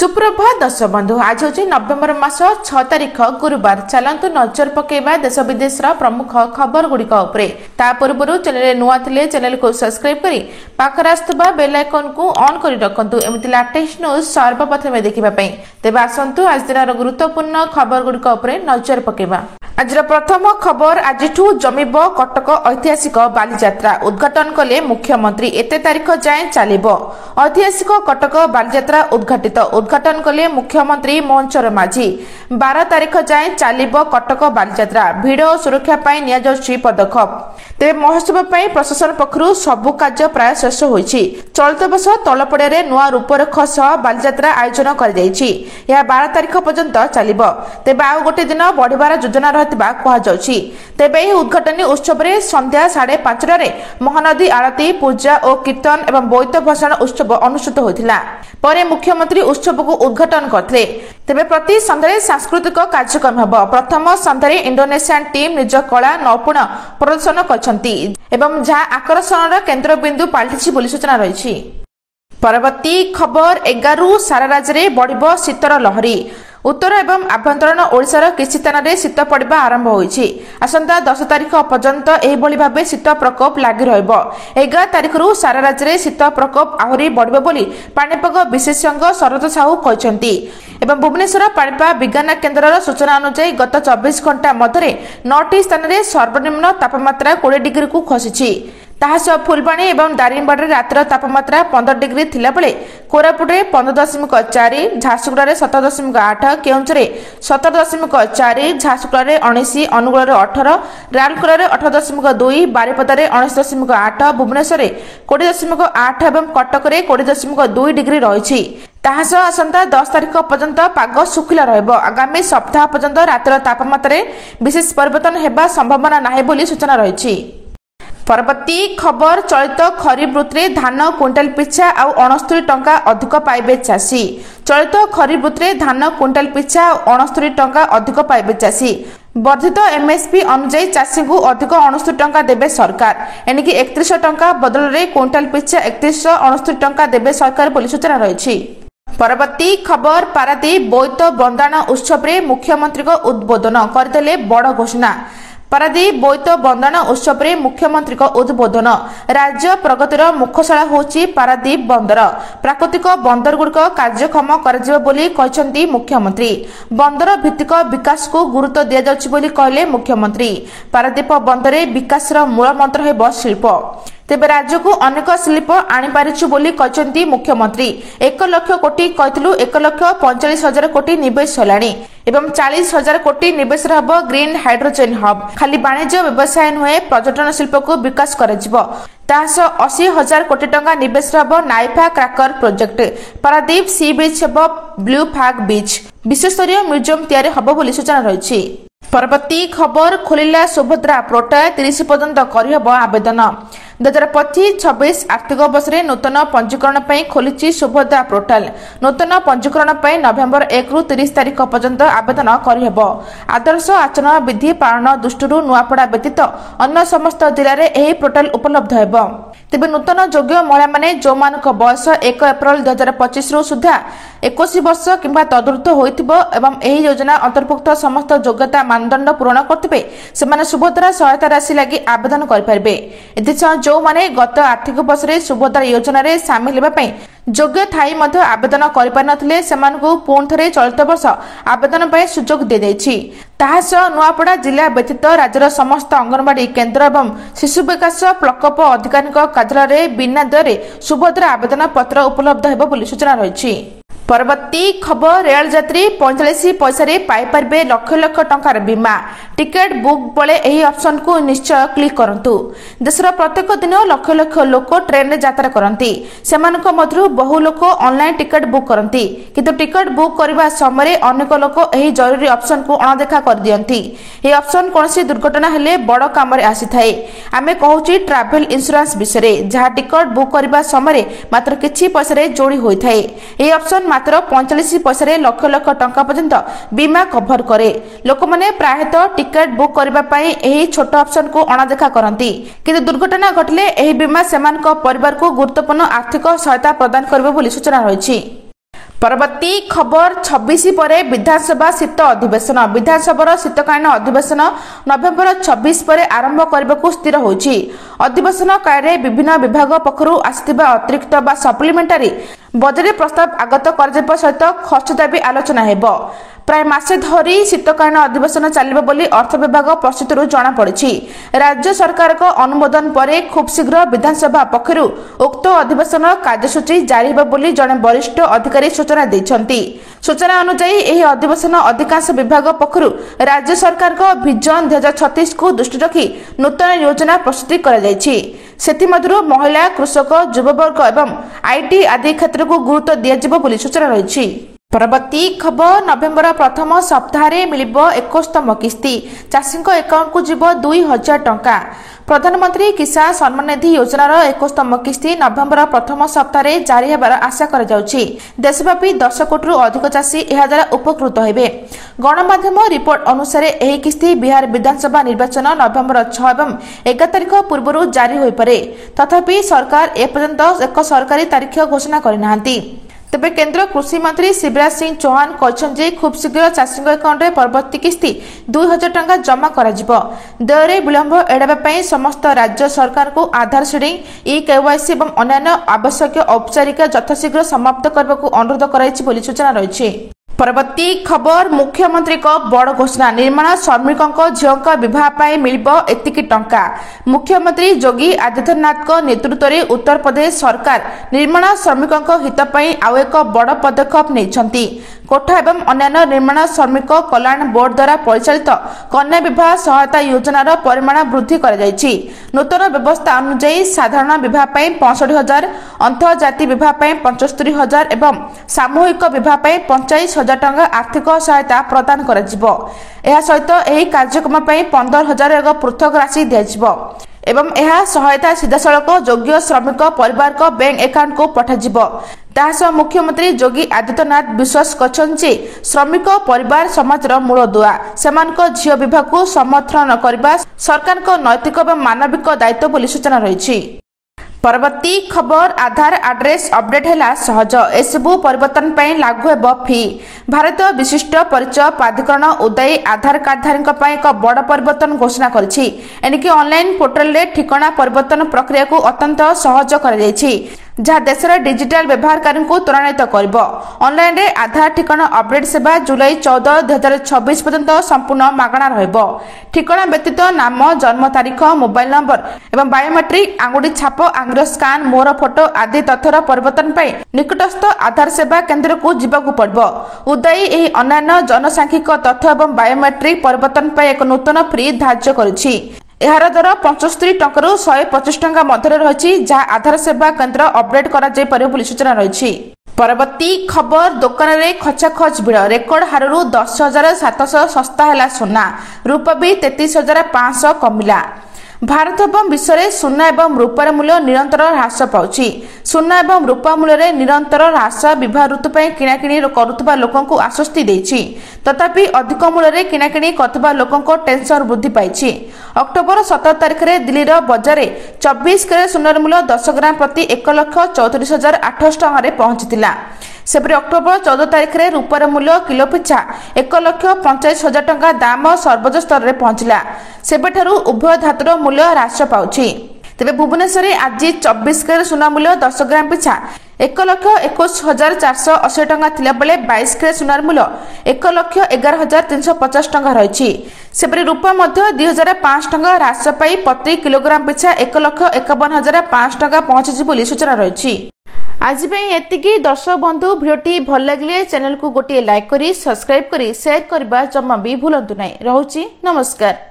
सुप्रभात दर्शक बंधु आज हूँ नवेम्बर मास 6 तारिख गुरुवार। चलतु नजर पकेबा देश विदेश प्रमुख खबर गुड़िक ता पूर्व चैनल नुआ थे चैनल को सब्सक्राइब करी पाखर आसुवा बेल आइकन को ऑन कर रखु एमती लेटेस्ट न्यूज सर्वप्रथम देखापी। तेज आसतु आज दिन गुरुत्वपूर्ण खबर गुड़िक नजर पकेबा। आज प्रथम खबर आज जमीब कटक ऐतिहासिक बालीजात्रा उद्घाटन कले मुख्यमंत्री। एते तारीख जाए चलो ऐतिहासिक कटक बालीजात्रा उद्घाटन कले मुख्यमंत्री मोहन चरण माझी। 12 तारीख जाए चलो कटक बालीजात्रा भिड़ और सुरक्षा पदक्षेप। तेज महोत्सव प्रशासन पक्षर सबु कार्य प्राय शेष हो चलित वर्ष तलपड़िया नुआ रूपरेख सह बालीजात्रा आयोजन कर 12 तारीख पर्यंत चलो। तेज आउ गोटे दिन बढ़िबार योजना तेबे उद्घाटनी उत्सव में संध्या 5:30 महानदी आरती पूजा और कीर्तन एवं बोईत भसाण उत्सव अनुष्ठित होता। पर मुख्यमंत्री उत्सव को उद्घाटन करते। तेबे प्रति संध्या सांस्कृतिक कार्यक्रम होब। प्रथम संध्या इंडोनेशियन टीम निज कला नैपुण प्रदर्शन करछंती एवं जहाँ आकर्षण केन्द्र बिंदु पलटि बोली सूचना रही। परवर्ती खबर 11 सारा राज्य में बढ़ शीतर लहरी। उत्तर एवं आभ्यंतरण ओडिशार किछि स्थान में शीत पड़ा आरंभ होईछि। आसंता 10 तारीख पर्यंत एहिभଳି भाबे शीत प्रकोप लागि रहइबो। 11 तारिखरु सारा राज्य में शीत प्रकोप आहुरी बढ़िबो बोली पाणीपाग विशेषज्ञ शरद साहू कहछंती। एवं भुवनेश्वर पाणीपाग विज्ञान केन्द्रर सूचना अनुसार गत 24 घंटा मध्य 9टी स्थान में सर्वनिम्न तापमात्रा 20 डिग्री को खसीछि। ताहासह फुलबाणी एवं दारिंगबाड़ी रातिर तापमात्रा 15 डिग्री थिला बेले कोरापुटे 15.4, झारसुगुड़ा 17.8, केउंझर 17.4, झारसुगुड़ा 19, अनुगुल 18, राउरकेला 18.2, बारिपदारे 19.8, भुवनेश्वर 20.8 एवं कटक 20.2 डिग्री रही। ताहासह आसंता 10 तारीख पर्यंत पाग सुखिला रहिबो। आगामी सप्ताह पर्यंत रातिर तापमात्रा विशेष परिवर्तन हेबा संभावना नाही बोली सूचना रही। परवर्ती खबर चलित खरीफ ऋतु धान क्विंटाल पिछा आउ 69 टंका अधिक पाइबे चाषी। चलित खरीफ ऋतु धान क्विंटाल पिछा 69 टंका अधिक पाइबे चाषी। वर्धित एमएसपी अनुसार चाषी को अधिक 69 टंका देबे सरकार। एनिकी 31 टंका बदल में क्विंटाल पिछा 3169 टंका देबे सरकार बोली सूचना रही। परवर्ती खबर पारादीप बोईत बंदाण उत्सव में मुख्यमंत्री को उद्बोधन करदेले बड़ घोषणा। पारादीप बोईत बंदाण उत्सव में मुख्यमंत्री उद्बोधन। राज्य प्रगतिर मुखशाला होची पारादीप बंदर। प्राकृतिक बंदर गुड़िक कार्यक्षम कर मुख्यमंत्री। बंदर भित्तिक विकास को गुरुत्व दि जाउछि बोली कहले मुख्यमंत्री। पारादीप बंदरे विकास मूल मंत्र हेब शिल्प। तेबे राज्य को अनेक शिल्प आनीपारिछु बोली कहते मुख्यमंत्री। 1 लाख कोटी कहथिलु 1,45,000 कोटी निवेश होलाणी एवं 40,000 कोटी निवेश हब ग्रीन हाइड्रोजन हब। खाली वाणिज्य व्यवसाय नुहे पर्यटन शिल्प को विकास कराजिबो। तासह 80,000 कोटी टंका निवेश हब नाइफा क्रैकर प्रोजेक्ट। पारादीप सी बीच हब ब्लू फ्लैग बीच। विश्वस्तरीय म्यूजियम तैयारी हब बोली सूचना रही। परवर्ती खबर खोलिला सुभद्रा पोर्टाल 30 पर्यंत करहब आवेदन। 2025-26 आर्थिक वर्ष में नूतन पंजीकरण खोली सुभद्रा पोर्टाल। नूतन पंजीकरण नवेम्बर 1 रु 30 तारीख पर्यंत आवेदन करहब। आदर्श आचरण विधि पालन दृष्टि नुआपड़ा व्यतीत अन्य समस्त जिले में यह पोर्टाल उपलब्ध हेब। तेबे नूतन योग्य महिला माने जो मानक बयस 1 एप्रिल 2025 रु सुधा 21 वर्ष किंबा तदुर्ध होइतिबो एवं एही योजना अंतर्भुक्त समस्त योग्यता मानदंड पूर्ण करथिबे सेमाने सुभद्रा सहायता राशि लागि आवेदन करि पारबे। एथिसा जो माने गत आर्थिक वर्ष रे सुभद्रा योजना रे शामिल हेबा पई योग्य थाई मध्ये आवेदन करि पार नथिले सेमानकु पुन थरे चलित वर्ष आवेदन पई सुजोग दे दैछि। ताहासह नुआपड़ा जिला व्यतीत राज्यर समस्त अंगनवाड़ी केन्द्र एवं शिशु विकास प्रकल्प अधिकारी कार्यालय बिना दरे सुभद्रा आवेदन पत्र उपलब्ध हेब बोली सूचना रही। परवर्ती खबर रेल यात्री 45 पैसा पाई पारे लक्ष लक्ष टंकार बीमा। टिकेट बुक बेले यही ऑप्शन को निश्चय क्लिक करंतु। देशर प्रत्येक दिन लक्ष लक्ष लोक ट्रेन में यात्रा करती। सेमानक मध्यरु बहु लोक ऑनलाइन टिकेट बुक करती किंतु टिकेट बुक करने समय अनेक लोक यही जरूरी ऑप्शन को अणदेखा कर दियंती। यह ऑप्शन कौनसी दुर्घटना हेले बड़ काम आसी थाए। आमे कहूची ट्रैवल इंश्योरेंस विषय जहाँ टिकट बुक करने समय मात्र किछि पैसा जोड़ी होता है। यह ऑप्शन मात्र 45 पैसा लक्ष लक्ष टंका पर्यंत बीमा कभर करे। लोक मैंने प्रायतः टिकेट बुक करने छोट ऑप्शन को अणदेखा करती किंतु दुर्घटना घटले यह बीमा सेमानक परिवार को गुरुत्वपूर्ण आर्थिक सहायता प्रदान करिबो बोली सूचना रही। परवर्ती खबर 26 पर विधानसभा शीत अधिवेशन विधानसभा शीतकालीन अधिवेशन नवेम्बर 26 पर आरंभ करने को स्थिर होछि। अधिवेशन काल में विभिन्न विभाग पक्षरु आसिथिबा अतिरिक्त बा सप्लीमेंटारी बजट प्रस्ताव आगत कर सहित खर्च दाबी आलोचना हेबो। प्राय मासे धरी शीतकालीन अधिवेशन चलिबो बोली अर्थ विभाग प्रस्तुतिरु जना पड़िछि। राज्य सरकार को अनुमोदन पर खूब शीघ्र विधानसभा पक्षरु उक्त अधिवेशन कार्यसूची जारी हेबो बोली जने वरिष्ठ अधिकारी सूचना दैछन्ति। सूचना अनुसार यह अधिवेशन अधिकांश विभाग पक्षरु राज्य सरकार को विजन 2036 को दृष्टि रखी नूतन योजना प्रस्तुति करा जायछि। सेथिमध्यरु महिला, कृषक, युववर्ग एवं आईटी आदि क्षेत्र को गुरुत्व दियाजिबो बोली सूचना रहिछि। परवर्ती खबर नवेम्बर प्रथम सप्ताह मिलिबो 21तम किस्ती चाषी एकाउंट को जीव 2000 टंका। प्रधानमंत्री किसान सम्मान निधि योजनार 21तम किस्ती नवेम्बर प्रथम सप्ताह जारी होबार आशा करा जाउछि। देशव्यापी 10 कोटी अधिक चाषी एहा द्वारा उपकृत हेबे। गणमाध्यम रिपोर्ट अनुसार एही किस्ती बिहार विधानसभा निर्वाचन नवेम्बर 6 एवं 11 तारिख पूर्व जारी होई पारे। तथापि सरकार एपर्यंत एक सरकारी तारीख घोषणा करिनाहांती। तेबे केंद्र कृषि मंत्री शिवराज सिंह चौहान कहते खूब शीघ्र चाषी अकाउंट में परवर्ती किस्ती 2000 टंका जमा करा जिवो। दरे विलंब एड़ाबा समस्त राज्य सरकार को आधार सीडिंग, ई-केवाईसी और अन्य आवश्यक औपचारिक यथाशीघ्र समाप्त करने को अनुरोध कराइछि बोली सूचना रहिछि। परवर्ती खबर मुख्यमंत्री को बड़ घोषणा निर्माण श्रमिकों झीओं विवाह पाई मिलिबो एतिकी टंका। मुख्यमंत्री योगी आदित्यनाथ को नेतृत्व में उत्तर प्रदेश सरकार निर्माण श्रमिकों हित पाई आउ एक बड़ पदक्षेप नेइछन्ति। कोठा एवं अन्य निर्माण श्रमिक कल्याण बोर्ड द्वारा परिचालित कन्या विवाह सहायता योजनार परिमाण वृद्धि कर जायछि। नूतन व्यवस्था अनुसार साधारण विवाह पाई 65,000, अंतर्जातीय विवाह पाई 75,000 एवं सामूहिक विवाह पाई 45,000 टंका आर्थिक सहायता प्रदान कर जिवो। एहा सहित एही कार्यक्रम पाई 15,000 एक पृथक राशि दियाजिवो एवं यह सहायता सीधासलख योग्य श्रमिक परिवार को बैंक अकाउंट को पठाଯିवो। तासह मुख्यमंत्री योगी आदित्यनाथ विश्वास करछन्ति श्रमिक परिवार समाजर मूल दुआ। सेमानक झीओ विवाह को समर्थन करबा सरकार को नैतिक और मानविक दायित्व बोली सूचना रहिछि। परवर्ती खबर आधार एड्रेस अपडेट हैला सहज एसबु परिवर्तन पई लागू हेबो फी। भारतीय विशिष्ट परिचय प्राधिकरण उदय आधार कार्डधारी एक बड़ परिवर्तन घोषणा करिछि। एनिकी ऑनलाइन पोर्टल रे ठिकाना परिवर्तन प्रक्रिया को अत्यंत सहज कर जायछि, जहाँ देशर डिजिटल व्यवहारकारी को त्वरान्वित करिबो। ऑनलाइन रे आधार ठिकाना अपडेट सेवा जुलाई 14, 2026 पर्यंत संपूर्ण मागणा रहइबो। ठिकाना व्यतीत नाम, जन्म तारीख, मोबाइल नंबर एवं बायोमेट्रिक, आंगुठी छाप, आंगुर स्कान, मोहर फोटो आदि तथ्यर परिवर्तन पर निकटस्थ आधार सेवा केंद्र को जीवाकू पड़िबो। उदय एही अन्य जनसांख्यिक तथ्य एवं बायोमेट्रिक परिवर्तन पर एक नूतन फ्री धार्य करिछि। एहार दर 75 टंका 125 टंका मध्य रही, जहाँ आधार सेवा केंद्र अपडेट कर सूचना रही। परवर्ती खबर दुकान रे खचाखच भिड़ रेकर्ड हारु 10,700 सस्ता है सुना। रूपा भी 33,500 कमिला। भारत एवं विश्व में सुना एवं रूपार मूल्य निरंतर ह्रास पाउछि। सुना एवं रूपा मूल्य निरंतर ह्रास विवाह ऋतु किणाकिणी करुवा लोकों को आश्वस्ति देछि। तथापि अधिक मूल्य किणाकिणी करुवा लोकों टेंशन वृद्धि पाइछि। अक्टोबर 17 तारिख में दिल्ली बजार 24 कैरेट सुनार मूल्य 10 ग्राम प्रति 1,34,800 टंका पहुंचीला। सेपरी अक्टोबर 14 तारिख में रूपार मूल्य किलो पिछा 1,45,000 टंका दाम सर्वोच्च स्तर में पहुंचला। सेबेठारु उभय धातुर मूल्य ह्रास पाउछि। तेबे भुवनेश्वर में आज 24 कैरेट सुना मूल्य 10 ग्राम पिछा 1,21,480 टंका थिला बेले 22 कैरेट सुनार मूल्य 1,11,350 टंका रही। सेपरी रूपा मध्य 2,500 टंका ह्रास पाई प्रति किलोग्राम पिछा 1,51,500 टंका पहुंची बोली सूचना रही। आज एतिकी दर्शक बंधु भिडियोटी भल लगे चैनल को गोटे लाइक करी सब्सक्राइब करी शेयर करबा जमा भी भूलंतु नहीं। रहुची नमस्कार।